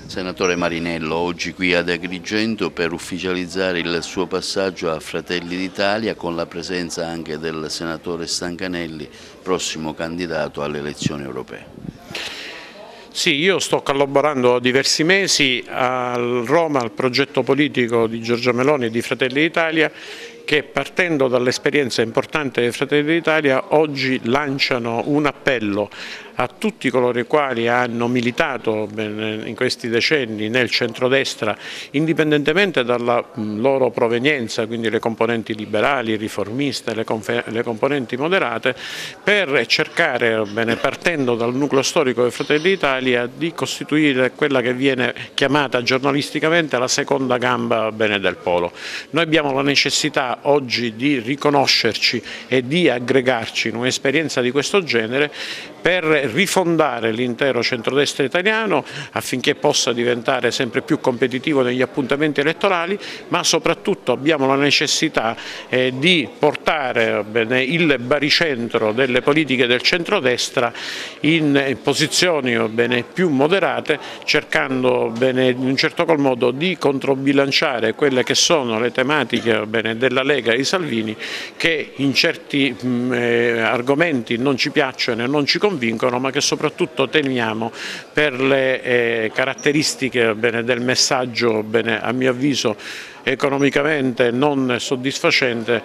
Senatore Marinello, oggi qui ad Agrigento per ufficializzare il suo passaggio a Fratelli d'Italia con la presenza anche del senatore Stancanelli, prossimo candidato alle elezioni europee. Sì, io sto collaborando da diversi mesi a Roma al progetto politico di Giorgia Meloni e di Fratelli d'Italia, che partendo dall'esperienza importante di Fratelli d'Italia oggi lanciano un appello a tutti coloro i quali hanno militato in questi decenni nel centrodestra, indipendentemente dalla loro provenienza, quindi le componenti liberali, riformiste, le componenti moderate, per cercare, partendo dal nucleo storico di Fratelli d'Italia, di costituire quella che viene chiamata giornalisticamente la seconda gamba del polo. Noi abbiamo la necessità oggi di riconoscerci e di aggregarci in un'esperienza di questo genere per rifondare l'intero centrodestra italiano affinché possa diventare sempre più competitivo negli appuntamenti elettorali, ma soprattutto abbiamo la necessità di portare il baricentro delle politiche del centrodestra in posizioni più moderate, cercando in un certo qual modo di controbilanciare quelle che sono le tematiche della Lega e di Salvini, che in certi argomenti non ci piacciono e non ci convincono, ma che soprattutto temiamo per le caratteristiche del messaggio, a mio avviso economicamente non soddisfacente,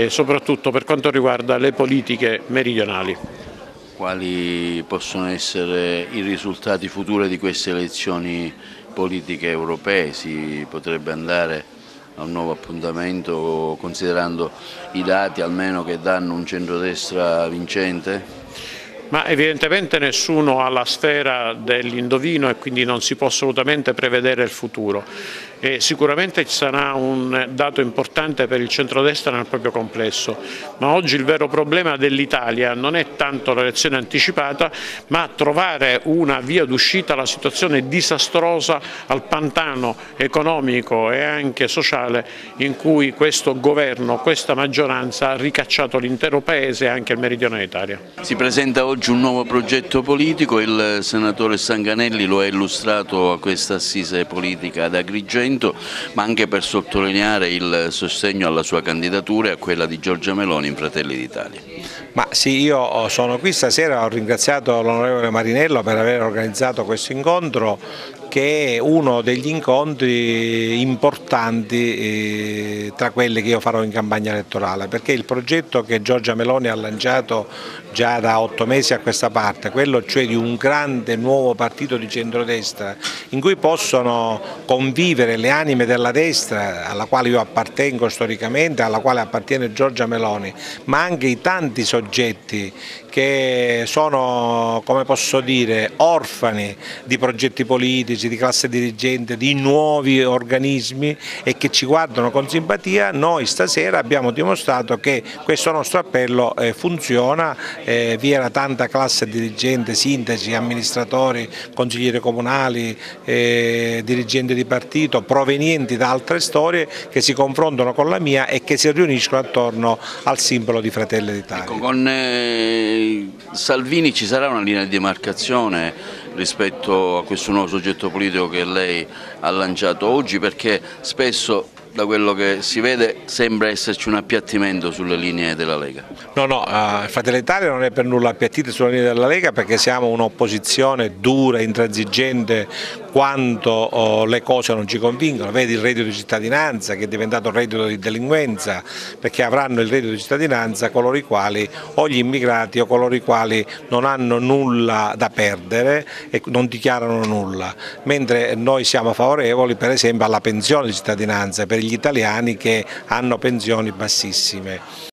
soprattutto per quanto riguarda le politiche meridionali. Quali possono essere i risultati futuri di queste elezioni politiche europee? Si potrebbe andare a un nuovo appuntamento considerando i dati almeno che danno un centrodestra vincente? Ma evidentemente nessuno ha la sfera dell'indovino e quindi non si può assolutamente prevedere il futuro. Sicuramente ci sarà un dato importante per il centrodestra nel proprio complesso, ma oggi il vero problema dell'Italia non è tanto l'elezione anticipata, ma trovare una via d'uscita alla situazione disastrosa, al pantano economico e anche sociale in cui questo governo, questa maggioranza ha ricacciato l'intero Paese e anche il meridione d'Italia. Si presenta oggi un nuovo progetto politico, il senatore Stancanelli lo ha illustrato a questa assise politica ad Agrigento, ma anche per sottolineare il sostegno alla sua candidatura e a quella di Giorgia Meloni in Fratelli d'Italia. Ma sì, io sono qui stasera, ho ringraziato l'onorevole Marinello per aver organizzato questo incontro, che è uno degli incontri importanti tra quelli che io farò in campagna elettorale, perché il progetto che Giorgia Meloni ha lanciato già da 8 mesi a questa parte, quello cioè di un grande nuovo partito di centrodestra in cui possono convivere le anime della destra, alla quale io appartengo storicamente, alla quale appartiene Giorgia Meloni, ma anche i tanti soggetti che sono, come posso dire, orfani di progetti politici, di classe dirigente, di nuovi organismi e che ci guardano con simpatia. Noi stasera abbiamo dimostrato che questo nostro appello funziona, vi era tanta classe dirigente, sindaci, amministratori, consiglieri comunali, dirigenti di partito provenienti da altre storie che si confrontano con la mia e che si riuniscono attorno al simbolo di Fratelli d'Italia. Ecco, con Salvini ci sarà una linea di demarcazione rispetto a questo nuovo soggetto politico che lei ha lanciato oggi, perché spesso da quello che si vede sembra esserci un appiattimento sulle linee della Lega. No, Fratelli d'Italia non è per nulla appiattito sulle linee della Lega, perché siamo un'opposizione dura, intransigente quando le cose non ci convincono. Vedi il reddito di cittadinanza che è diventato un reddito di delinquenza, perché avranno il reddito di cittadinanza coloro i quali, o gli immigrati o coloro i quali non hanno nulla da perdere e non dichiarano nulla, mentre noi siamo favorevoli per esempio alla pensione di cittadinanza per gli italiani che hanno pensioni bassissime.